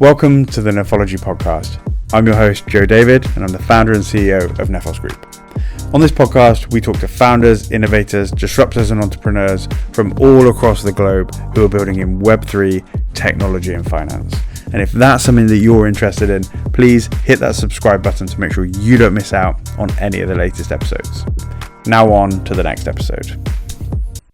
Welcome to the Nephology podcast. I'm your host, Joe David, and I'm the founder and CEO of Nephos Group. On this podcast, we talk to founders, innovators, disruptors, and entrepreneurs from all across the globe who are building in Web3, technology, and finance. And if that's something that you're interested in, please hit that subscribe button to make sure you don't miss out on any of the latest episodes. Now on to the next episode.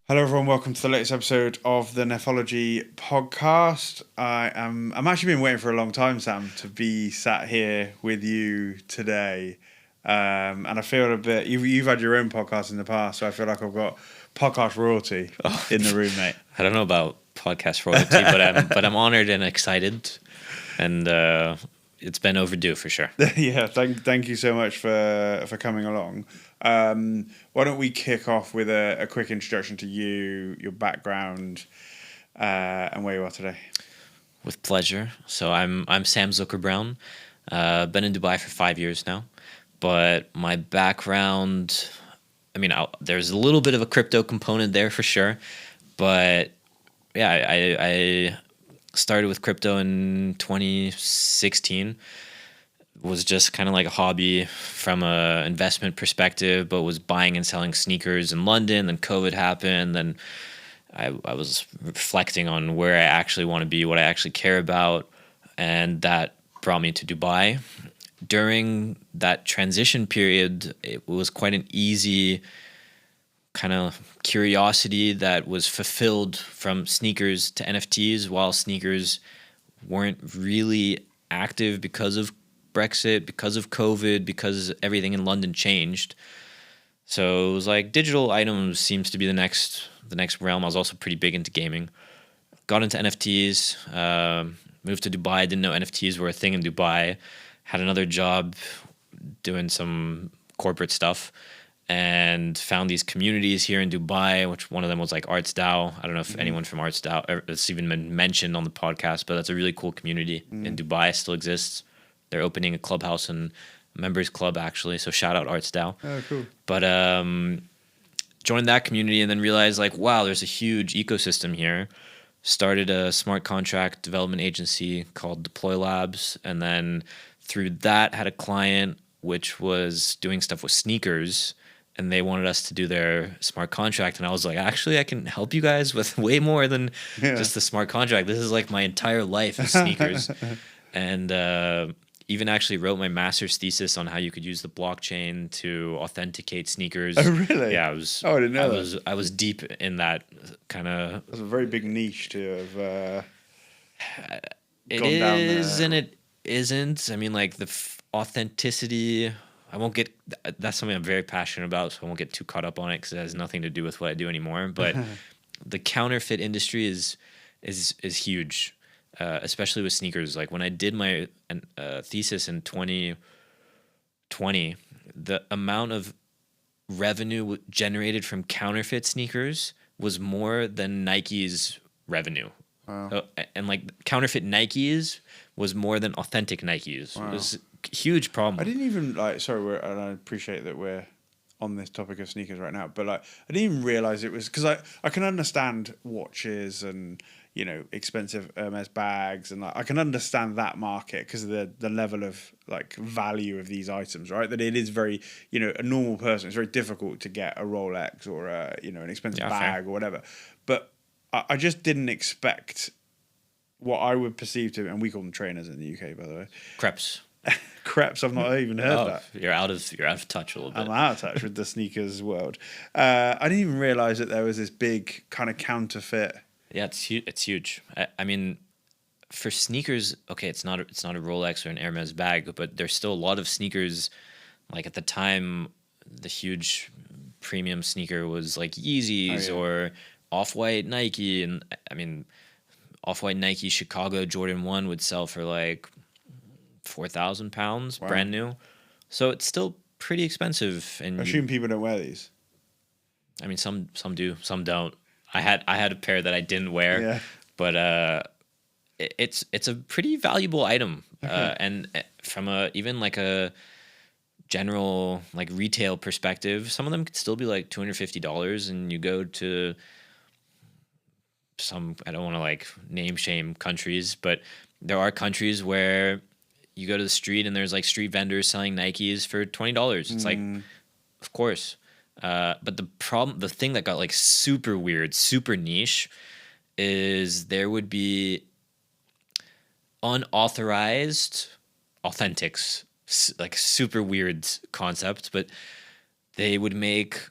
Hello everyone, welcome to the latest episode of the Nephology podcast. I'm actually been waiting for a long time, Sam, to be sat here with you today. And I feel a bit, you've had your own podcast in the past, so I feel like I've got podcast royalty in the room, mate. I don't know about podcast royalty, but I'm honored and excited, and it's been overdue for sure. Yeah, thank you so much for coming along. Why don't we kick off with a quick introduction to you, your background, and where you are today? With pleasure. So I'm Sam Zuckerbraun. Been in Dubai for 5 years now, but my background, there's a little bit of a crypto component there for sure, but yeah, I started with crypto in 2016. Was just kind of like a hobby from a investment perspective, but was buying and selling sneakers in London. Then COVID happened. Then I was reflecting on where I actually want to be, what I actually care about, and that brought me to Dubai. During that transition period, it was quite an easy kind of curiosity that was fulfilled from sneakers to NFTs, while sneakers weren't really active because of Brexit, because of COVID, because everything in London changed. So it was like digital items seems to be the next realm. I was also pretty big into gaming. Got into NFTs, moved to Dubai, didn't know NFTs were a thing in Dubai. Had another job doing some corporate stuff and found these communities here in Dubai, which one of them was like ArtsDAO. I don't know if anyone from ArtsDAO, it's even been mentioned on the podcast, but that's a really cool community in Dubai, still exists. They're opening a clubhouse and members club, actually. So shout out ArtsDAO. Oh, cool. But joined that community and then realized, like, wow, there's a huge ecosystem here. Started a smart contract development agency called Deploy Labs. And then through that had a client which was doing stuff with sneakers. And they wanted us to do their smart contract. And I was like, actually, I can help you guys with way more than just the smart contract. This is like my entire life is sneakers. And even actually wrote my master's thesis on how you could use the blockchain to authenticate sneakers. Oh, really? Yeah, I was. Oh, I didn't know that. I was deep in that kind of. That's a very big niche to have. It is and it isn't. I mean, like the authenticity. I won't get. That's something I'm very passionate about, so I won't get too caught up on it because it has nothing to do with what I do anymore. But the counterfeit industry is huge. Especially with sneakers. Like when I did my thesis in 2020, the amount of revenue generated from counterfeit sneakers was more than Nike's revenue. Wow. And like counterfeit Nikes was more than authentic Nikes. Wow. It was a huge problem. I didn't even and I appreciate that we're on this topic of sneakers right now, but like I didn't even realize it was because I can understand watches and expensive Hermes bags, and like, I can understand that market because of the level of like value of these items, right? That it is very, a normal person, it's very difficult to get a Rolex or an expensive bag or whatever. But I just didn't expect what I would perceive to, and we call them trainers in the UK, by the way. Crepes. Crepes, I've not even heard that. You're out of touch a little bit. I'm out of touch with the sneakers world. I didn't even realize that there was this big kind of counterfeit. Yeah, it's huge. I mean, for sneakers, okay, it's not a Rolex or an Hermes bag, but there's still a lot of sneakers. Like at the time, the huge premium sneaker was like Yeezys or Off-White Nike, and I mean, Off-White Nike Chicago Jordan 1 would sell for like £4,000, brand new. So it's still pretty expensive. And I assume people don't wear these. I mean, some do, some don't. I had a pair that I didn't wear, but it's a pretty valuable item. And from even like a general like retail perspective, some of them could still be like $250, and you go to some, I don't want to like name shame countries, but there are countries where you go to the street and there's like street vendors selling Nikes for $20. It's like, of course. But the thing that got like super weird, super niche, is there would be unauthorized authentics, like super weird concept, but they would make,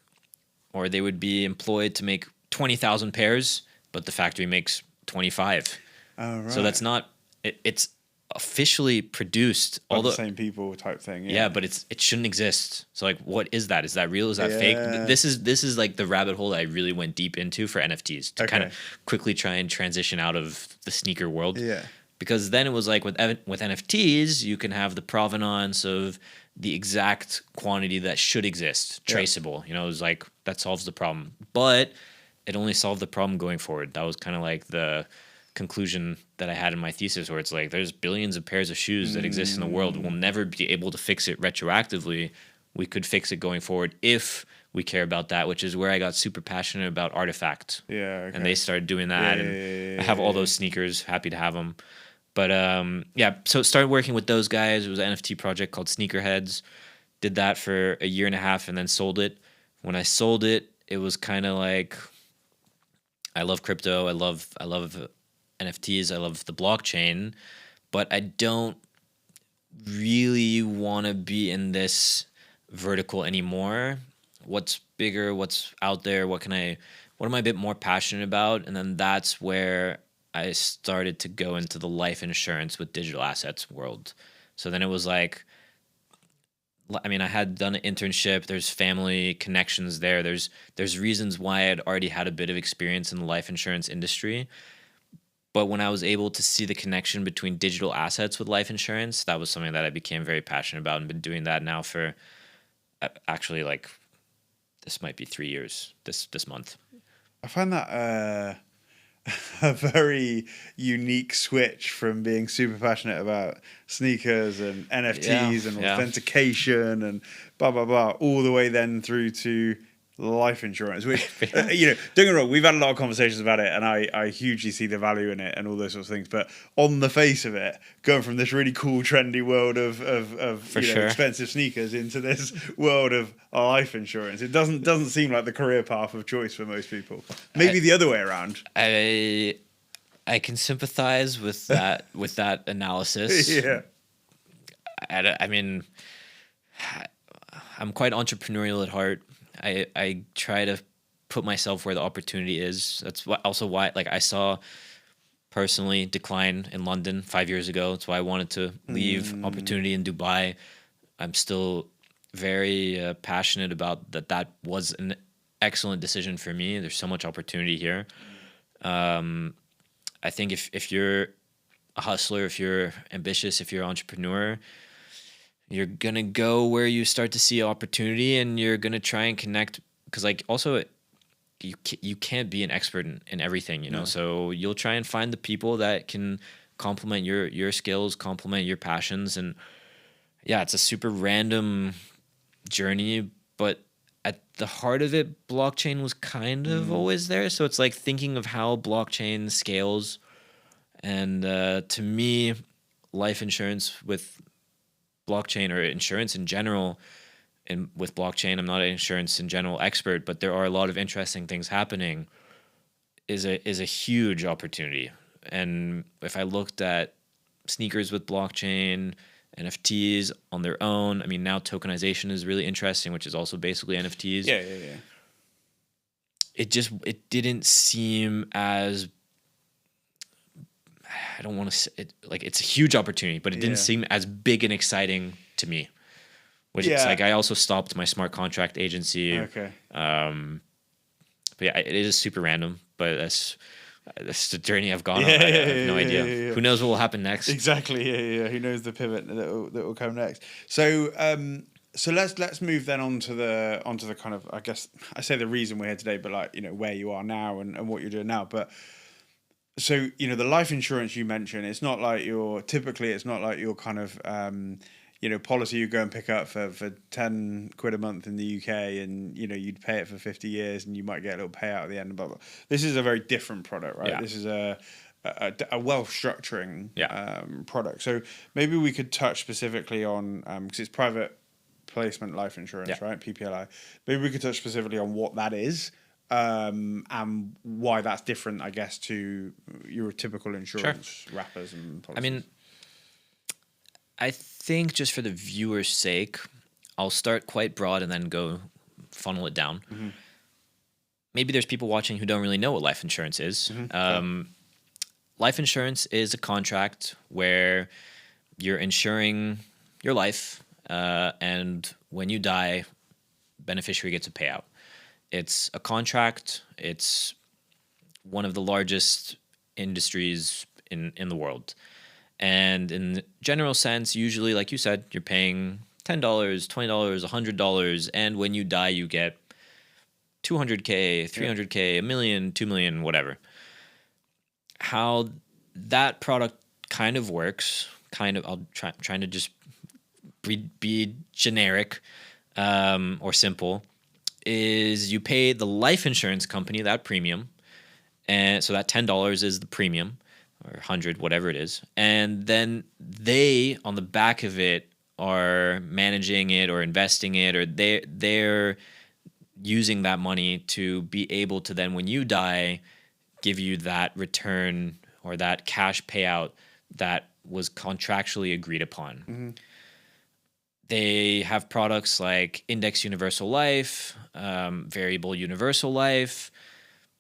or they would be employed to make 20,000 pairs, but the factory makes 25. Oh, right. So that's not, it's officially produced. By the same people type thing. Yeah, but it shouldn't exist. So like, what is that? Is that real? Is that fake? This is like the rabbit hole that I really went deep into for NFTs to kind of quickly try and transition out of the sneaker world. Yeah. Because then it was like with NFTs, you can have the provenance of the exact quantity that should exist, traceable. You know, it was like that solves the problem. But it only solved the problem going forward. That was kind of like the conclusion that I had in my thesis, where it's like there's billions of pairs of shoes that exist in the world. We'll never be able to fix it retroactively. We could fix it going forward if we care about that, which is where I got super passionate about Artifact. Yeah. Okay. And they started doing that. I have all those sneakers, happy to have them. But so started working with those guys. It was an NFT project called Sneakerheads. Did that for a year and a half and then sold it. When I sold it, it was kind of like, I love crypto. I love NFTs. I love the blockchain, but I don't really want to be in this vertical anymore. What's bigger? What's out there? What am I a bit more passionate about? And then that's where I started to go into the life insurance with digital assets world. So then it was like, I mean, I had done an internship. There's family connections there. There's reasons why I'd already had a bit of experience in the life insurance industry. But when I was able to see the connection between digital assets with life insurance, that was something that I became very passionate about and been doing that now for actually like, this might be 3 years this month. I find that a very unique switch from being super passionate about sneakers and NFTs and authentication and blah, blah, blah, all the way then through to life insurance, which, don't get me wrong, we've had a lot of conversations about it and I hugely see the value in it and all those sorts of things. But on the face of it, going from this really cool, trendy world of expensive sneakers into this world of life insurance, it doesn't seem like the career path of choice for most people. Maybe the other way around. I can sympathize with that analysis. Yeah. I mean, I'm quite entrepreneurial at heart. I try to put myself where the opportunity is. That's also why, like, I saw personally decline in London 5 years ago. That's why I wanted to leave opportunity in Dubai. I'm still very passionate about that. That was an excellent decision for me. There's so much opportunity here. I think if you're a hustler, if you're ambitious, if you're an entrepreneur, you're going to go where you start to see opportunity and you're going to try and connect. Because, like, also, you can't be an expert in everything, you know? No. So you'll try and find the people that can complement your skills, complement your passions. And, yeah, it's a super random journey, but at the heart of it, blockchain was kind of always there. So it's like thinking of how blockchain scales. And to me, life insurance with blockchain, or insurance in general, and with blockchain, I'm not an insurance in general expert, but there are a lot of interesting things happening, is a huge opportunity. And if I looked at sneakers with blockchain, NFTs on their own, I mean, now tokenization is really interesting, which is also basically NFTs. Yeah. It didn't seem as, I don't want to say it, like, it's a huge opportunity, but it didn't seem as big and exciting to me. Which is like, I also stopped my smart contract agency. Okay. But yeah, it is super random, but that's the journey I've gone on. I have no idea. Yeah. Who knows what will happen next? Exactly. Yeah. Who knows the pivot that will come next? So let's move then onto the kind of, I guess I say the reason we're here today, but like, where you are now and what you're doing now. But so, the life insurance you mentioned, it's not like your kind of, policy you go and pick up for 10 quid a month in the UK and, you'd pay it for 50 years and you might get a little payout at the end. Blah, blah. This is a very different product, right? Yeah. This is a wealth structuring Yeah. product. So maybe we could touch specifically on because it's private placement life insurance, Yeah. right? PPLI. Maybe we could touch specifically on what that is and why that's different, I guess, to your typical insurance wrappers and policies. I mean, I think just for the viewer's sake, I'll start quite broad and then go funnel it down. Mm-hmm. Maybe there's people watching who don't really know what life insurance is. Life insurance is a contract where you're insuring your life, and when you die, beneficiary gets a payout. It's a contract. It's one of the largest industries in the world. And in the general sense, usually, like you said, you're paying $10, $20, $100, and when you die, you get $200K, $300K, $1 million, $2 million, whatever. How that product kind of works, trying to just be generic or simple, is you pay the life insurance company that premium, and so that $10 is the premium, or 100, whatever it is, and then they on the back of it are managing it or investing it, or they're using that money to be able to then, when you die, give you that return or that cash payout that was contractually agreed upon. Mm-hmm. They have products like Index Universal Life, Variable Universal Life,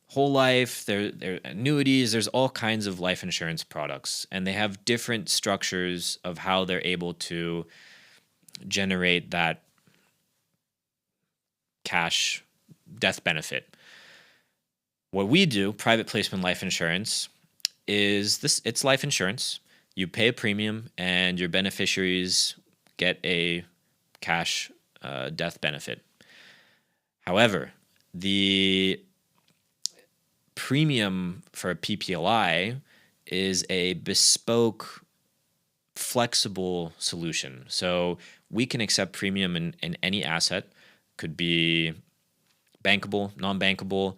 Whole Life, there annuities. There's all kinds of life insurance products, and they have different structures of how they're able to generate that cash death benefit. What we do, private placement life insurance, is this. It's life insurance. You pay a premium, and your beneficiaries get a cash death benefit. However, the premium for a PPLI is a bespoke, flexible solution. So we can accept premium in any asset. Could be bankable, non-bankable,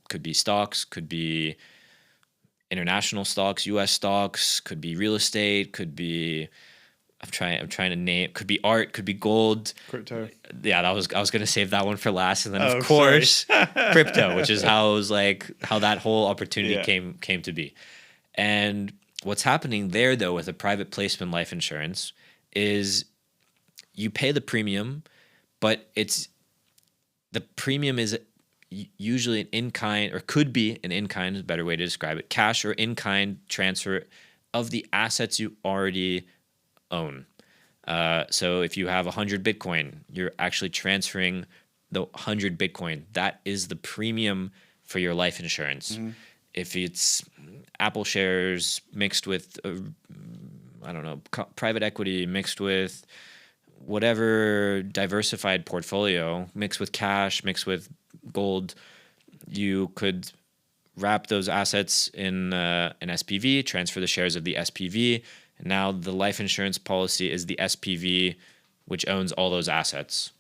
could be stocks, could be international stocks, U.S. stocks, could be real estate, could be I'm trying to name. Could be art. Could be gold. Crypto. Yeah, I was gonna save that one for last, and then of course crypto, which is how that whole opportunity came to be. And what's happening there, though, with a private placement life insurance is you pay the premium, but the premium is usually an in-kind, or could be an in-kind, is a better way to describe it, cash or in-kind transfer of the assets you already own. So if you have 100 Bitcoin, you're actually transferring the 100 Bitcoin. That is the premium for your life insurance. Mm-hmm. If it's Apple shares mixed with, private equity mixed with whatever diversified portfolio, mixed with cash, mixed with gold, you could wrap those assets in an SPV, transfer the shares of the SPV. And now the life insurance policy is the SPV, which owns all those assets.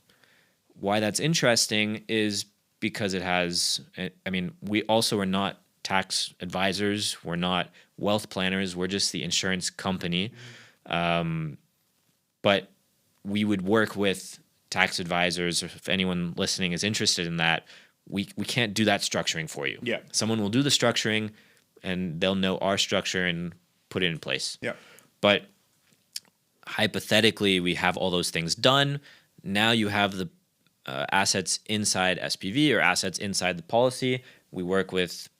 Why that's interesting is because it has, we also are not tax advisors. We're not wealth planners. We're just the insurance company. But we would work with tax advisors, or if anyone listening is interested in that, we can't do that structuring for you. Yeah. Someone will do the structuring, and they'll know our structure and put it in place. Yeah. But hypothetically, we have all those things done. Now you have the assets inside SPV or assets inside the policy. We work with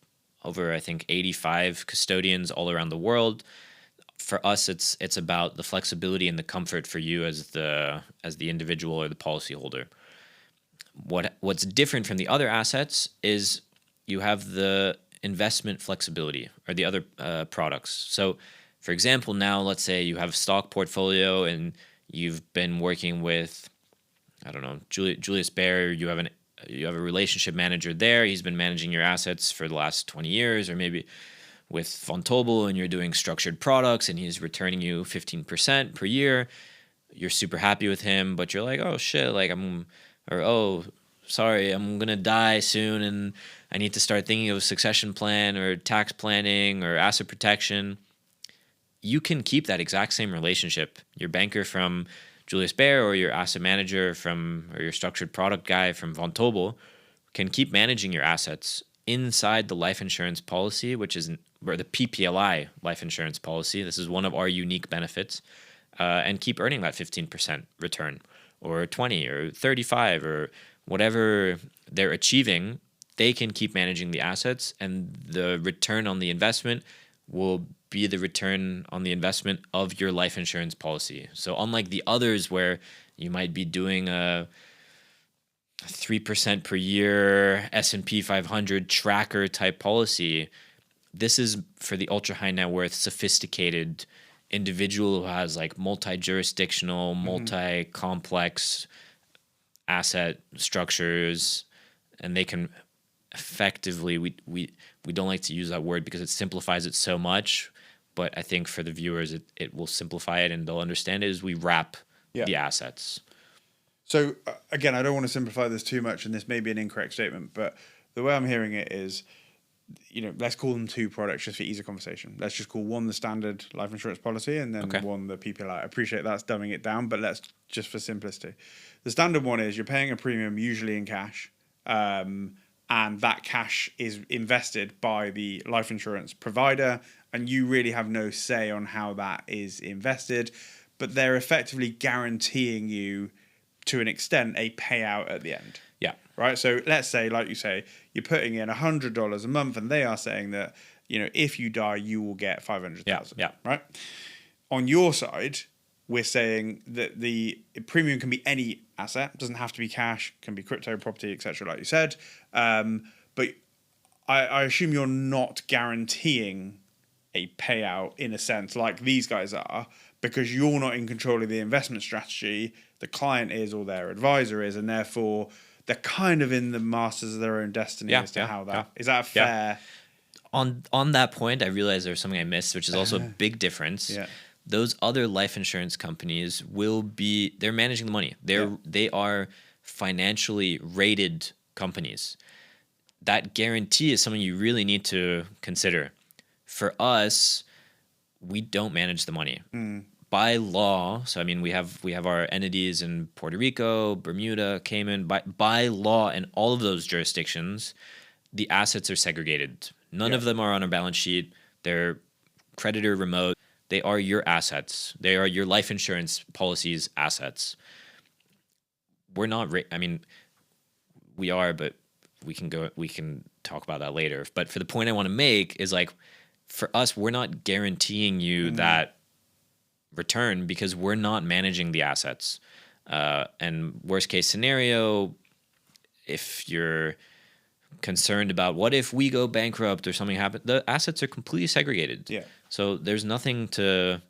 over, I think, 85 custodians all around the world. For us, it's about the flexibility and the comfort for you as the individual or the policyholder. What's different from the other assets is you have the investment flexibility or the other products. So, for example, now let's say you have a stock portfolio and you've been working with, Julius Baer. You have a relationship manager there. He's been managing your assets for the last 20 years, or maybe with Von Tobel, and you're doing structured products and he's returning you 15% per year. You're super happy with him, but you're like, oh shit, sorry, I'm going to die soon and I need to start thinking of a succession plan or tax planning or asset protection, you can keep that exact same relationship. Your banker from Julius Baer or your asset manager or your structured product guy from Von Tobel can keep managing your assets inside the life insurance policy, or the PPLI life insurance policy. This is one of our unique benefits, and keep earning that 15% return or 20 or 35 or whatever they're achieving. They can keep managing the assets, and the return on the investment will be the return on the investment of your life insurance policy. So unlike the others where you might be doing a 3% per year S&P 500 tracker type policy, this is for the ultra high net worth, sophisticated individual who has like multi-jurisdictional, multi-complex asset structures, and they can effectively, we don't like to use that word because it simplifies it so much, but I think for the viewers it will simplify it and they'll understand it as we wrap the assets. So again, I don't want to simplify this too much, and this may be an incorrect statement, but the way I'm hearing it is, let's call them two products just for ease of conversation. Let's just call one the standard life insurance policy and then one the PPLI. I appreciate that's dumbing it down, but let's just for simplicity. The standard one is you're paying a premium usually in cash, and that cash is invested by the life insurance provider, and you really have no say on how that is invested, but they're effectively guaranteeing you, to an extent, a payout at the end. Yeah. Right? So let's say, like you say, you're putting in $100 a month, and they are saying that, if you die, you will get $500,000. Yeah. Right? On your side, we're saying that the premium can be any asset, doesn't have to be cash, can be crypto, property, etc., like you said. But I assume you're not guaranteeing a payout in a sense like these guys are, because you're not in control of the investment strategy. The client is, or their advisor is, and therefore they're kind of in the masters of their own destiny as to how that is. That fair? On that point, I realized there was something I missed, which is also a big difference. Yeah. Those other life insurance companies they're managing the money. They are financially rated companies. That guarantee is something you really need to consider. For us, we don't manage the money. By law, so I mean we have our entities in Puerto Rico, Bermuda, Cayman. By law, in all of those jurisdictions, the assets are segregated. None of them are on our balance sheet. They're creditor remote. They are your assets. They are your life insurance policy's assets. We're not. We are, but we can talk about that later. But for the point I want to make is, like, for us, we're not guaranteeing you that return because we're not managing the assets. And worst case scenario, if you're concerned about what if we go bankrupt or something happens, the assets are completely segregated. Yeah. So there's nothing to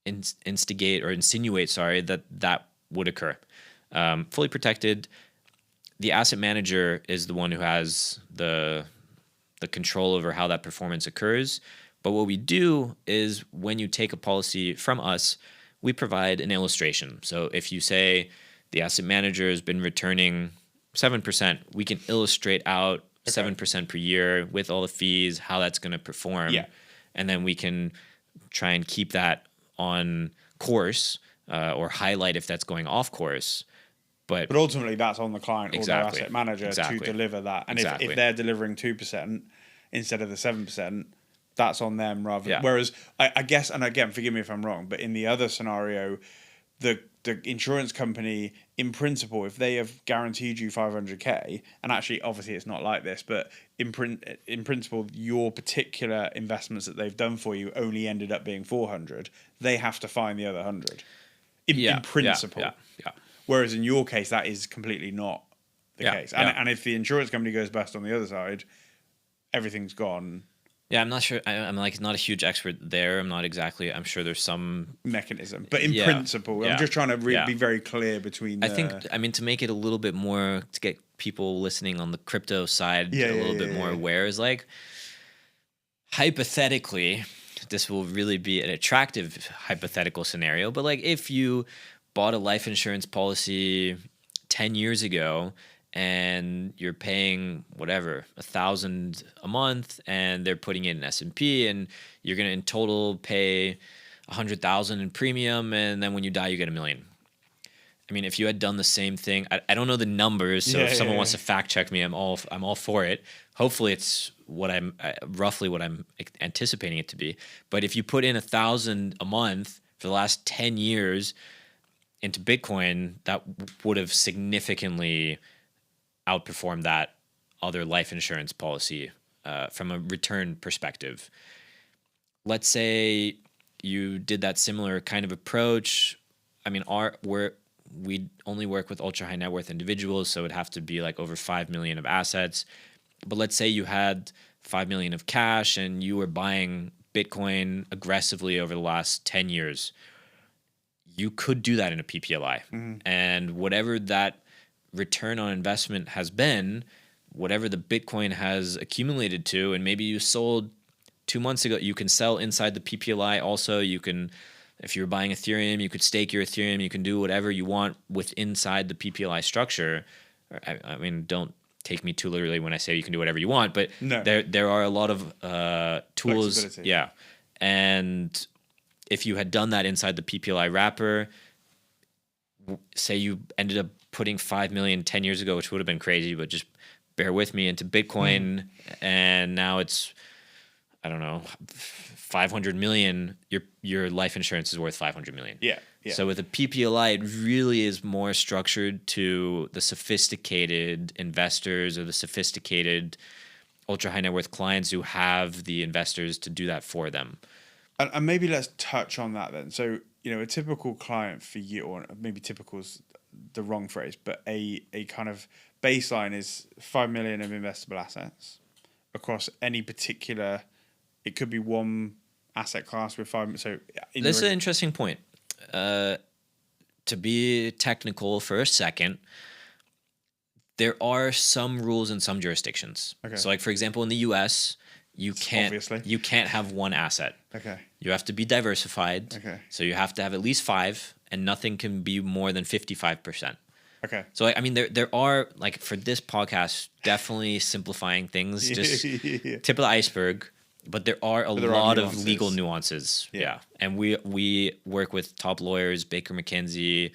instigate or insinuate, that would occur. Fully protected. The asset manager is the one who has the control over how that performance occurs. But what we do is when you take a policy from us, we provide an illustration. So if you say the asset manager has been returning 7%, we can illustrate out 7% per year with all the fees, how that's going to perform. Yeah. And then we can try and keep that on course or highlight if that's going off course. But ultimately, that's on the client or their asset manager to deliver that. And if they're delivering 2% instead of the 7%, that's on them rather. Yeah. Whereas I guess, and again, forgive me if I'm wrong, but in the other scenario, the insurance company, in principle, if they have guaranteed you 500k, and actually, obviously, it's not like this, but in principle, your particular investments that they've done for you only ended up being 400. They have to find the other 100. In principle. Yeah. Whereas in your case, that is completely not the case. And if the insurance company goes bust on the other side, everything's gone. Yeah, I'm not sure. I'm like not a huge expert there. I'm sure there's some mechanism. But in principle, I'm just trying to be very clear between I think, to make it a little bit more, to get people listening on the crypto side a little bit more aware, is like, hypothetically, this will really be an attractive hypothetical scenario, but like if you bought a life insurance policy 10 years ago and you're paying whatever, 1,000 a month, and they're putting it in S&P, and you're going to in total pay 100,000 in premium, and then when you die, you get $1 million. I mean, if you had done the same thing, I don't know the numbers, so if someone wants to fact check me, I'm all for it. Hopefully, it's roughly what I'm anticipating it to be. But if you put in 1,000 a month for the last 10 years into Bitcoin, that would have significantly outperformed that other life insurance policy from a return perspective. Let's say you did that similar kind of approach. I mean, we only work with ultra high net worth individuals, so it'd have to be like over 5 million of assets. But let's say you had 5 million of cash and you were buying Bitcoin aggressively over the last 10 years. You could do that in a PPLI. And whatever that return on investment has been, whatever the Bitcoin has accumulated to, and maybe you sold 2 months ago, you can sell inside the PPLI. Also, you can, if you're buying Ethereum, you could stake your Ethereum. You can do whatever you want with inside the PPLI structure. I mean, don't take me too literally when I say you can do whatever you want, but there are a lot of tools. Yeah. And if you had done that inside the PPLI wrapper, say you ended up putting 5 million 10 years ago, which would have been crazy, but just bear with me, into Bitcoin, and now it's, I don't know, 500 million, your life insurance is worth 500 million. Yeah. So with a PPLI, it really is more structured to the sophisticated investors or the sophisticated ultra high net worth clients who have the investors to do that for them. And maybe let's touch on that then. So, a typical client for you, or maybe typical is the wrong phrase, but a kind of baseline is 5 million of investable assets across any particular, it could be one asset class with 5. So this is an interesting point. To be technical for a second, there are some rules in some jurisdictions. Okay. So like, for example, in the US, you can't have one asset. Okay. You have to be diversified. Okay. So you have to have at least 5, and nothing can be more than 55%. Okay. So I mean, there are, like, for this podcast, definitely simplifying things, just tip of the iceberg. But there are a lot of legal nuances. Yeah. And we work with top lawyers, Baker McKenzie,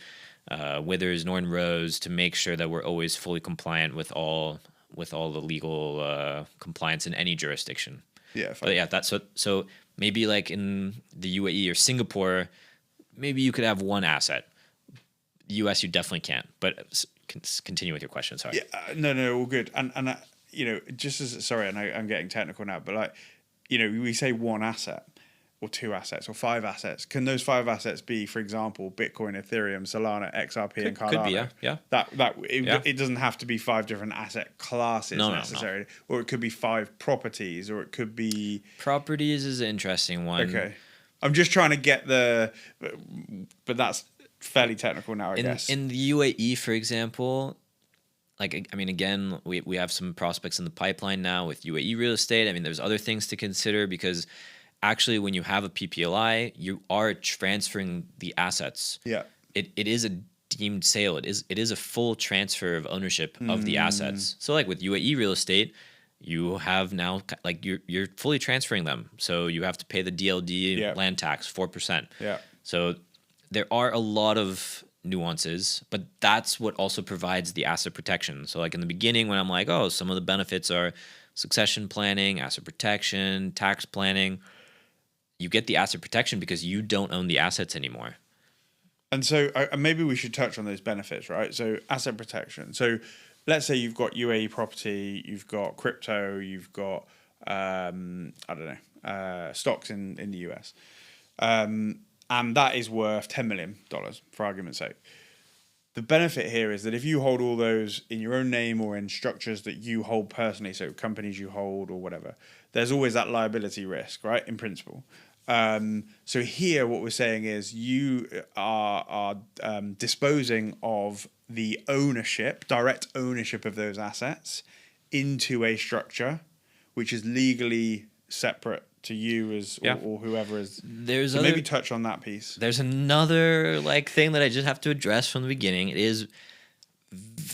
Withers, Norton Rose, to make sure that we're always fully compliant with all the legal compliance in any jurisdiction. Yeah. But yeah, that's so maybe like in the UAE or Singapore, maybe you could have one asset. The US, you definitely can't. But continue with your question. Sorry. Yeah. No, all good. And just as, sorry, and I'm getting technical now, but like, we say one asset or 2 assets or 5 assets. Can those 5 assets be, for example, Bitcoin, Ethereum, Solana, XRP, and Cardano? Could be, yeah. It doesn't have to be 5 different asset classes necessarily. No. Or it could be 5 properties, or it could be... Properties is an interesting one. Okay. I'm just trying to get but that's fairly technical now, I guess. In the UAE, for example... Like, I mean, again, we have some prospects in the pipeline now with UAE real estate. I mean, there's other things to consider, because actually when you have a PPLI, you are transferring the assets. Yeah. It is a deemed sale. It is a full transfer of ownership of the assets. So like with UAE real estate, you have now, like, you're fully transferring them. So you have to pay the DLD land tax, 4%. Yeah. So there are a lot of nuances, but that's what also provides the asset protection. So like in the beginning, when I'm like, oh, some of the benefits are succession planning, asset protection, tax planning, you get the asset protection because you don't own the assets anymore. And so maybe we should touch on those benefits, right? So asset protection. So let's say you've got UAE property, you've got crypto, you've got stocks in the US. And that is worth $10 million, for argument's sake. The benefit here is that if you hold all those in your own name or in structures that you hold personally, so companies you hold or whatever, there's always that liability risk, right, in principle. So here what we're saying is you are disposing of the ownership, direct ownership of those assets into a structure which is legally separate to you or whoever is. So maybe touch on that piece. There's another thing that I just have to address from the beginning. It is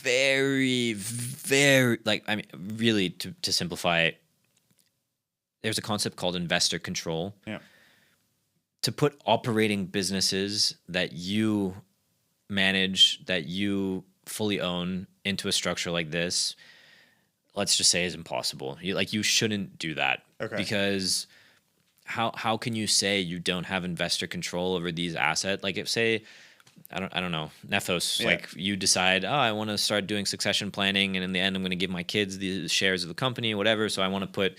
very, very, like, I mean, really, to simplify it, there's a concept called investor control. Yeah. To put operating businesses that you manage, that you fully own into a structure like this, let's just say is impossible. You shouldn't do that. Okay. Because how can you say you don't have investor control over these assets? Like if say, I don't know, Nephos, Yeah. like you decide, I want to start doing succession planning, and in the end I'm going to give my kids the shares of the company, whatever, so I want to put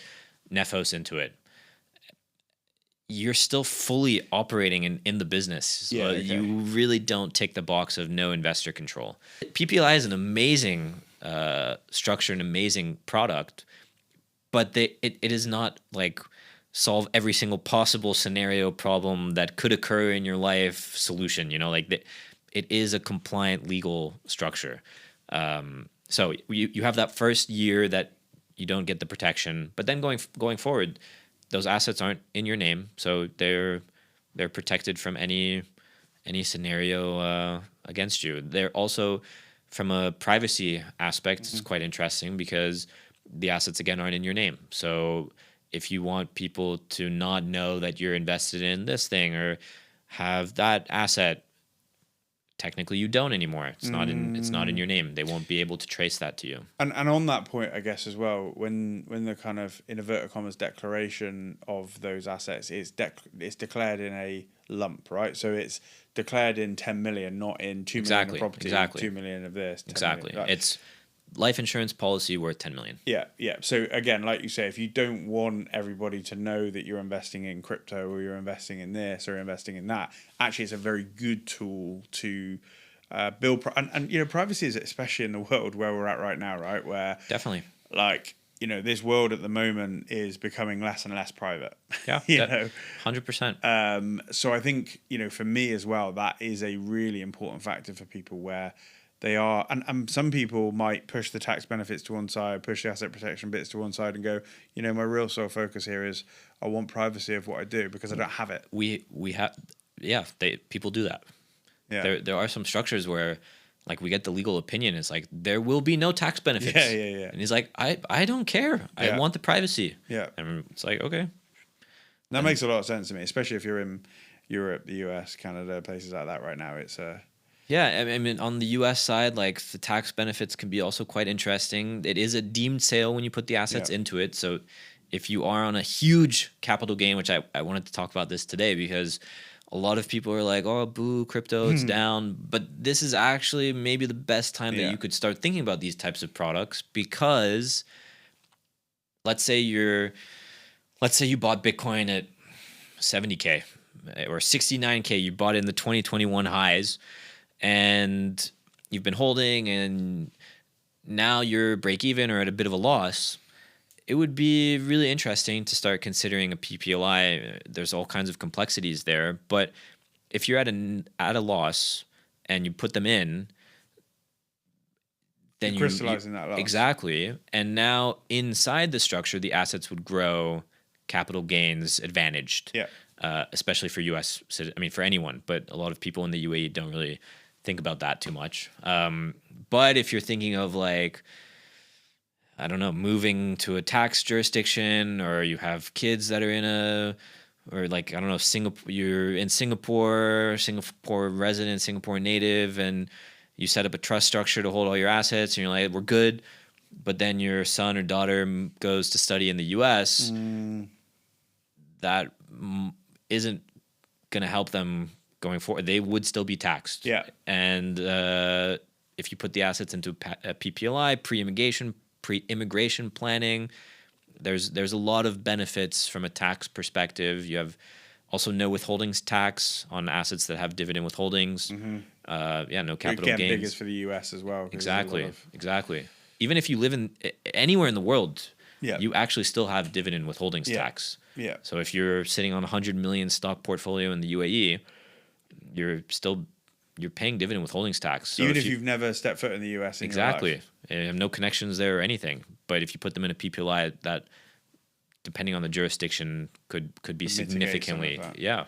Nephos into it. You're still fully operating in the business. Yeah, okay. You really don't tick the box of no investor control. PPLI is an amazing structure, an amazing product, but it is not like solve every single possible scenario problem that could occur in your life solution. It is a compliant legal structure. So you have that first year that you don't get the protection, but then going forward, those assets aren't in your name, so they're protected from any scenario against you. They're also, from a privacy aspect, it's quite interesting because the assets again aren't in your name. So if you want people to not know that you're invested in this thing or have that asset, technically you don't anymore. It's not in your name. They won't be able to trace that to you. And on that point, I guess as well, when the kind of in inverted commas declaration of those assets is it's declared in a lump, right? So it's declared in 10 million, not in 2 million of property, 2 million of this. Exactly. Million, right? It's life insurance policy worth 10 million. Yeah. So again, like you say, if you don't want everybody to know that you're investing in crypto or you're investing in this or investing in that, actually it's a very good tool to build. And privacy is, especially in the world where we're at right now, right? Where definitely, like, this world at the moment is becoming less and less private. Yeah, 100%. So I think, for me as well, that is a really important factor for people where they are, and some people might push the tax benefits to one side, push the asset protection bits to one side, and go, my real sole focus here is I want privacy of what I do because I don't have it. We have, people do that. Yeah. There are some structures where, like, we get the legal opinion. It's like there will be no tax benefits. Yeah. And he's like, I don't care. I want the privacy. Yeah. And it's like, okay. That makes a lot of sense to me, especially if you're in Europe, the US, Canada, places like that right now. It's Yeah, I mean, on the U.S. side, like the tax benefits can be also quite interesting. It is a deemed sale when you put the assets into it. So if you are on a huge capital gain, which I wanted to talk about this today because a lot of people are like, oh, boo, crypto, it's down. But this is actually maybe the best time that you could start thinking about these types of products because let's say you bought Bitcoin at 70K or 69K. You bought it in the 2021 highs. And you've been holding and now you're break even or at a bit of a loss, it would be really interesting to start considering a PPLI. There's all kinds of complexities there. But if you're at a loss and you put them in, then you're crystallizing that loss. Exactly. And now inside the structure, the assets would grow, capital gains advantaged. Yeah. Especially for U.S. I mean, for anyone, but a lot of people in the UAE don't really think about that too much. But if you're thinking of like, I don't know, moving to a tax jurisdiction, or you have kids that are Singapore, you're in Singapore resident, Singapore native, and you set up a trust structure to hold all your assets, and you're like, we're good. But then your son or daughter goes to study in the U.S. That isn't going to help them going forward. They would still be taxed. Yeah. And if you put the assets into a PPLI, pre-immigration planning, there's a lot of benefits from a tax perspective. You have also no withholdings tax on assets that have dividend withholdings. No capital gains. Big is for the US as well. Exactly. Even if you live in anywhere in the world, you actually still have dividend withholdings tax. Yeah. So if you're sitting on a 100 million stock portfolio in the UAE, you're paying dividend withholdings tax. So even if you've never stepped foot in the US in your life. And you have no connections there or anything. But if you put them in a PPLI, that, depending on the jurisdiction, could be significantly. Yeah.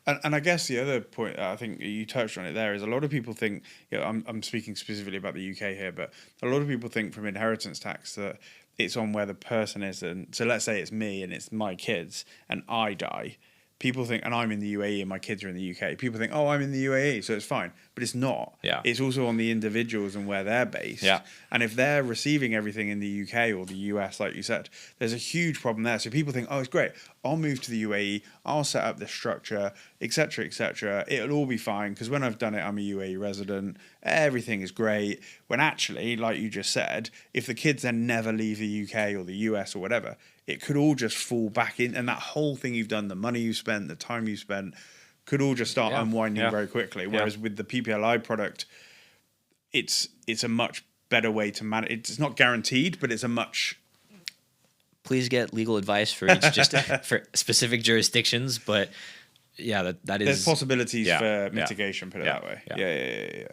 And I guess the other point, I think you touched on it there, is a lot of people think, I'm speaking specifically about the UK here, but a lot of people think from inheritance tax that it's on where the person is. And so let's say it's me and it's my kids and I die. People think, and I'm in the UAE and my kids are in the UK. People think, oh, I'm in the UAE, so it's fine. But it's not. Yeah. It's also on the individuals and where they're based. Yeah. And if they're receiving everything in the UK or the US, like you said, there's a huge problem there. So people think, oh, it's great. I'll move to the UAE. I'll set up this structure, etc., etc. It'll all be fine because when I've done it, I'm a UAE resident. Everything is great. When actually, like you just said, if the kids then never leave the UK or the US or whatever, it could all just fall back in, and that whole thing you've done, the money you spent, the time you spent, could all just start unwinding very quickly. Whereas with the PPLI product, it's a much better way to manage. It's not guaranteed, but it's a much. Please get legal advice for each just for specific jurisdictions, but that is. There's possibilities for mitigation. Put it that way. Yeah.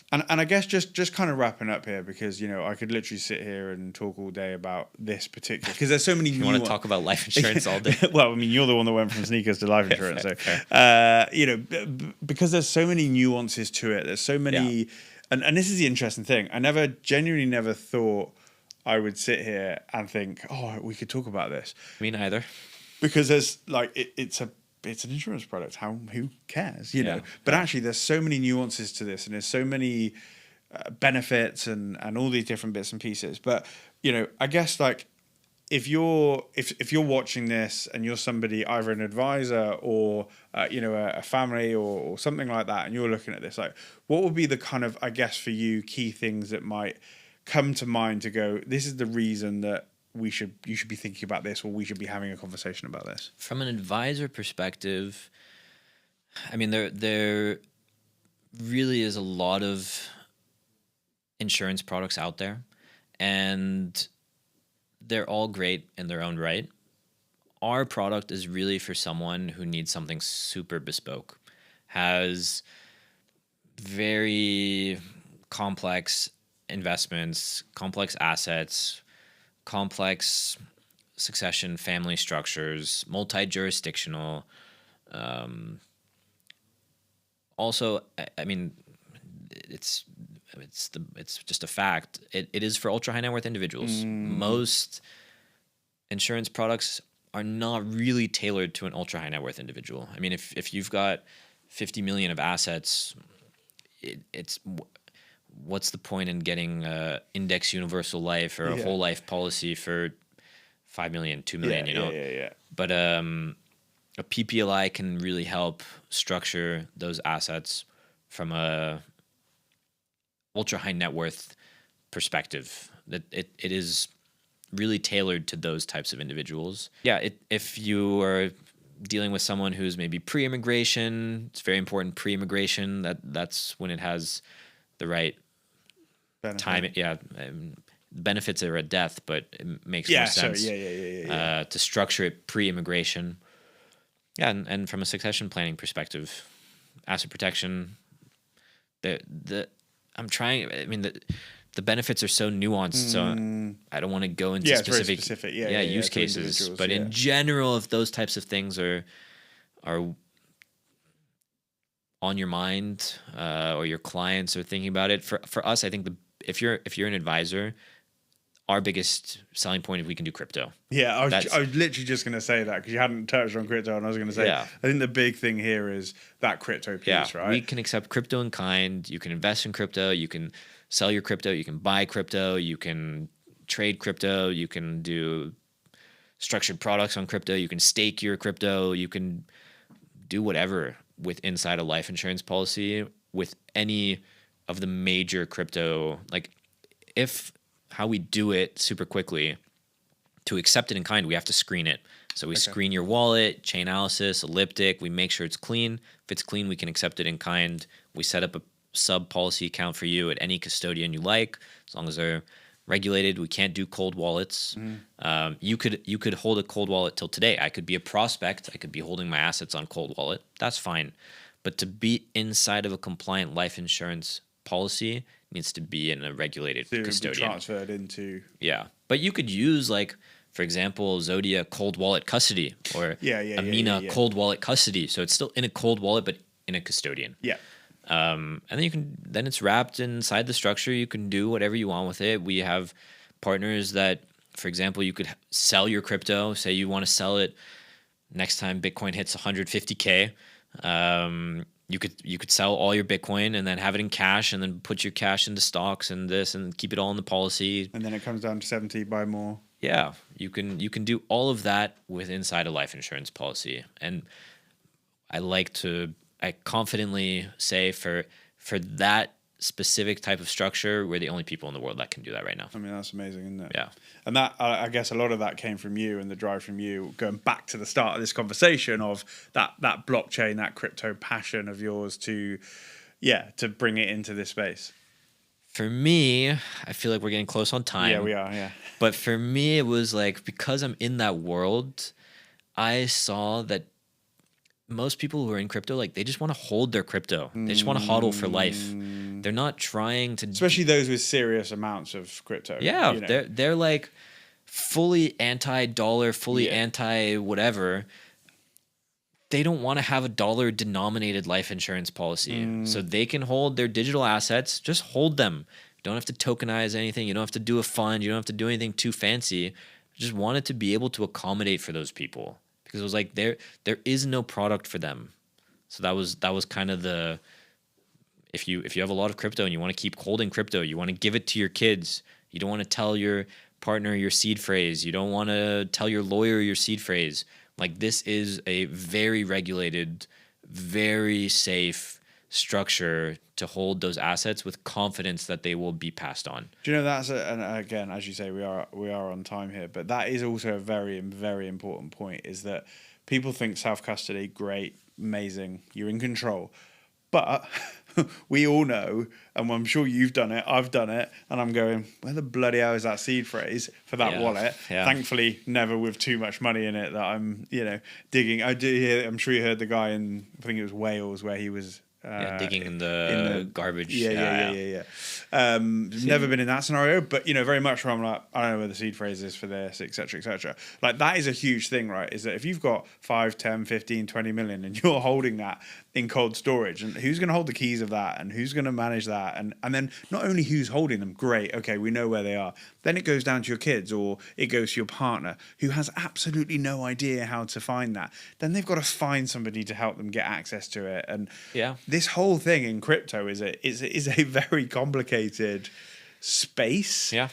And I guess just kind of wrapping up here, because I could literally sit here and talk all day about this particular, because there's so many. You want to talk about life insurance all day? Well, I mean, you're the one that went from sneakers to life insurance, because there's so many nuances to it. There's so many, and this is the interesting thing. I genuinely never thought I would sit here and think, oh, we could talk about this. Me neither. Because there's it's an insurance product. Who cares? But actually, there's so many nuances to this, and there's so many benefits and all these different bits and pieces. But I guess if you're watching this and you're somebody, either an advisor or a family or something like that, and you're looking at this, what would be the kind of, I guess, for you, key things that might come to mind to go, this is the reason that you should be thinking about this, or we should be having a conversation about this? From an advisor perspective, I mean, there really is a lot of insurance products out there, and they're all great in their own right. Our product is really for someone who needs something super bespoke, has very complex investments, complex assets, complex succession family structures, multi-jurisdictional. Also, I mean, it's just a fact. It is for ultra high net worth individuals. Most insurance products are not really tailored to an ultra high net worth individual. I mean, if you've got 50 million of assets, it's what's the point in getting index universal life or a whole life policy for 5 million, 2 million, Yeah. But a PPLI can really help structure those assets from a ultra high net worth perspective. That it is really tailored to those types of individuals. Yeah, if you are dealing with someone who's maybe pre-immigration, it's very important pre-immigration. That's when it has the right benefit. Time. Benefits are at death, but it makes more sense. To structure it pre-immigration. Yeah, and from a succession planning perspective, asset protection. The benefits are so nuanced, so I don't want to go into specific use cases. But in general, if those types of things are on your mind, or your clients are thinking about it, for us, I think if you're an advisor, our biggest selling point is we can do crypto. Yeah, I was literally just going to say that, because you hadn't touched on crypto, and I was going to say, I think the big thing here is that crypto piece, right? We can accept crypto in kind. You can invest in crypto. You can sell your crypto. You can buy crypto. You can trade crypto. You can do structured products on crypto. You can stake your crypto. You can do whatever inside a life insurance policy with any of the major crypto. How we do it super quickly, to accept it in kind, we have to screen it. So we screen your wallet, Chainalysis, Elliptic. We make sure it's clean. If it's clean, we can accept it in kind. We set up a sub-policy account for you at any custodian you like, as long as they're regulated. We can't do cold wallets. You could hold a cold wallet till today. I could be a prospect. I could be holding my assets on cold wallet. That's fine. But to be inside of a compliant life insurance policy needs to be in a regulated custodian. Be transferred into. Yeah. But you could use, For example, Zodia cold wallet custody, or Amina yeah. cold wallet custody. So it's still in a cold wallet, but in a custodian. Yeah. And then it's wrapped inside the structure. You can do whatever you want with it. We have partners that, for example, you could sell your crypto. Say you want to sell it next time Bitcoin hits 150K. You could sell all your Bitcoin and then have it in cash, and then put your cash into stocks and this, and keep it all in the policy. And then it comes down to 70, buy more. Yeah, you can do all of that with inside a life insurance policy. And I confidently say for that specific type of structure, we're the only people in the world that can do that right now. I mean, that's amazing, isn't it? Yeah. And that, I guess a lot of that came from you, and the drive from you, going back to the start of this conversation of that blockchain, that crypto passion of yours to bring it into this space. For me, I feel like we're getting close on time. Yeah, we are, yeah. But for me, it was like, because I'm in that world, I saw that most people who are in crypto, like, they just want to hold their crypto. They just want to hodl for life. They're not trying to... Especially those with serious amounts of crypto. Yeah, you know? they're like fully anti-dollar, fully anti-whatever. They don't want to have a dollar-denominated life insurance policy. So they can hold their digital assets. Just hold them. You don't have to tokenize anything. You don't have to do a fund. You don't have to do anything too fancy. Just wanted to be able to accommodate for those people. Because it was like there is no product for them. So that was kind of the, if you have a lot of crypto and you want to keep holding crypto, you want to give it to your kids. You don't want to tell your partner your seed phrase. You don't want to tell your lawyer your seed phrase. Like, this is a very regulated, very safe structure to hold those assets with confidence that they will be passed on. Do you know, and again, as you say, we are on time here, but that is also a very, very important point, is that people think self-custody, great, amazing, you're in control. But we all know, and I'm sure you've done it, I've done it, and I'm going, where the bloody hell is that seed phrase for that wallet? Yeah. Thankfully, never with too much money in it that I'm, digging. I do hear, I'm sure you heard the guy in, I think it was Wales, where he was digging in the garbage. Yeah. Never been in that scenario, but very much where I'm like, I don't know where the seed phrase is for this, etc., etc. Like, that is a huge thing, right? Is that if you've got 5, 10, 15, 20 million and you're holding that in cold storage, and who's going to hold the keys of that, and who's going to manage that, and then not only who's holding them, great, okay, we know where they are. Then it goes down to your kids, or it goes to your partner who has absolutely no idea how to find that. Then they've got to find somebody to help them get access to it, and this whole thing in crypto is a very complicated space. Yeah.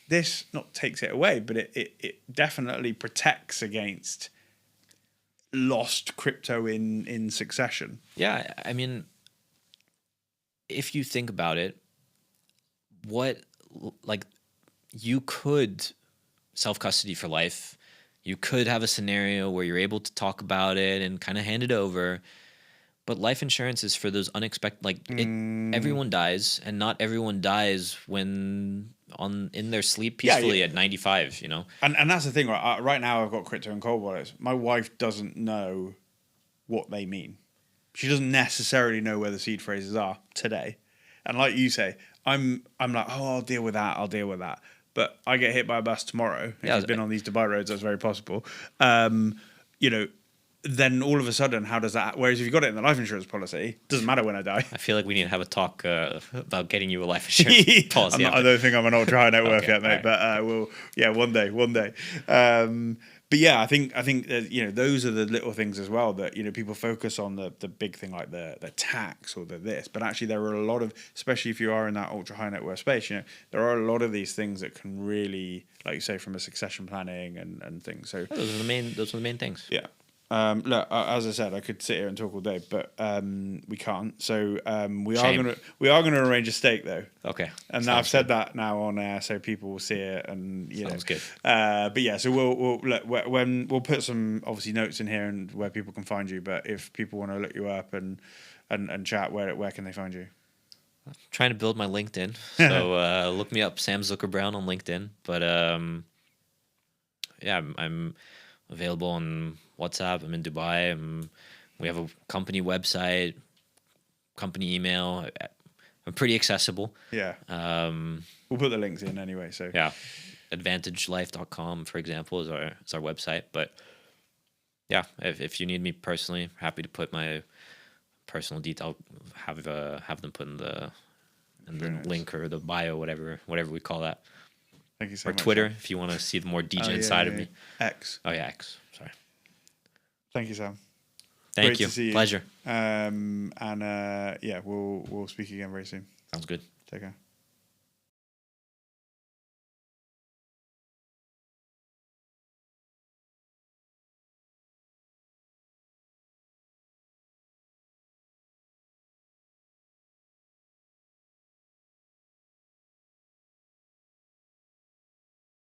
This not takes it away, but it definitely protects against lost crypto in succession. Yeah, I mean, if you think about it, you could self-custody for life. You could have a scenario where you're able to talk about it and kind of hand it over. But life insurance is for those unexpected, everyone dies, and not everyone dies in their sleep peacefully at 95, And that's the thing, right? Right now I've got crypto and cold wallets. My wife doesn't know what they mean. She doesn't necessarily know where the seed phrases are today. And like you say, I'm like, I'll deal with that. But I get hit by a bus tomorrow. If you've been on these Dubai roads, that's very possible. Then all of a sudden, how does that... Whereas if you've got it in the life insurance policy, it doesn't matter when I die. I feel like we need to have a talk about getting you a life insurance policy. I don't think I'm an ultra high net worth yet, mate. Right. But one day. But yeah, I think those are the little things as well that people focus on, the big thing like the tax or the this, but actually there are a lot of, especially if you are in that ultra high net worth space, there are a lot of these things that can really, like you say, from a succession planning and things. So those are the main things. Yeah. Look, as I said, I could sit here and talk all day, but we can't. So we are gonna arrange a steak though. Okay. And I've said that now on air, so people will see it, and Sounds good. But yeah, so we'll look when we'll put some obviously notes in here and where people can find you. But if people want to look you up and chat, where can they find you? I'm trying to build my LinkedIn, so look me up, Sam Zuckerbraun on LinkedIn. But I'm available on WhatsApp. I'm in Dubai. We have a company website, company email. I'm pretty accessible. Yeah. We'll put the links in anyway. So yeah. advantagelife.com, for example, is our website. But yeah, if you need me personally, happy to put my personal detail, have them put in the link or the bio, whatever we call that. Thank you so or much. Or Twitter, Sam. if you want to see the more degen side of me. X. Oh yeah, X. Sorry. Thank you, Sam. Thank Great you. to see you. Pleasure. And yeah, we'll speak again very soon. Sounds good. Take care.